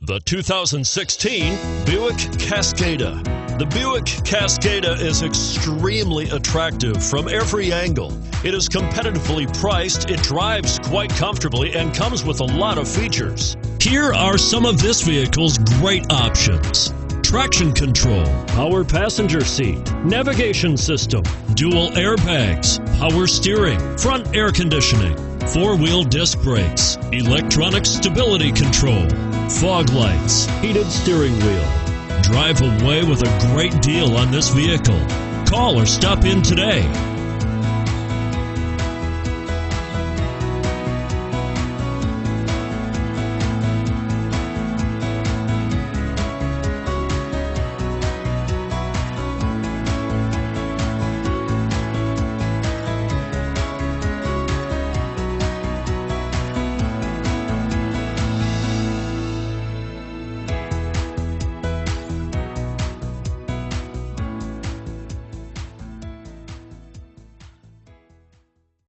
The 2016 Buick Cascada. The Buick Cascada is extremely attractive from every angle. It is competitively priced, it drives quite comfortably, and comes with a lot of features. Here are some of this vehicle's great options: traction control, power passenger seat, navigation system, dual airbags, power steering, front air conditioning, four-wheel disc brakes, electronic stability control, fog lights, heated steering wheel. Drive away with a great deal on this vehicle. Call or stop in today.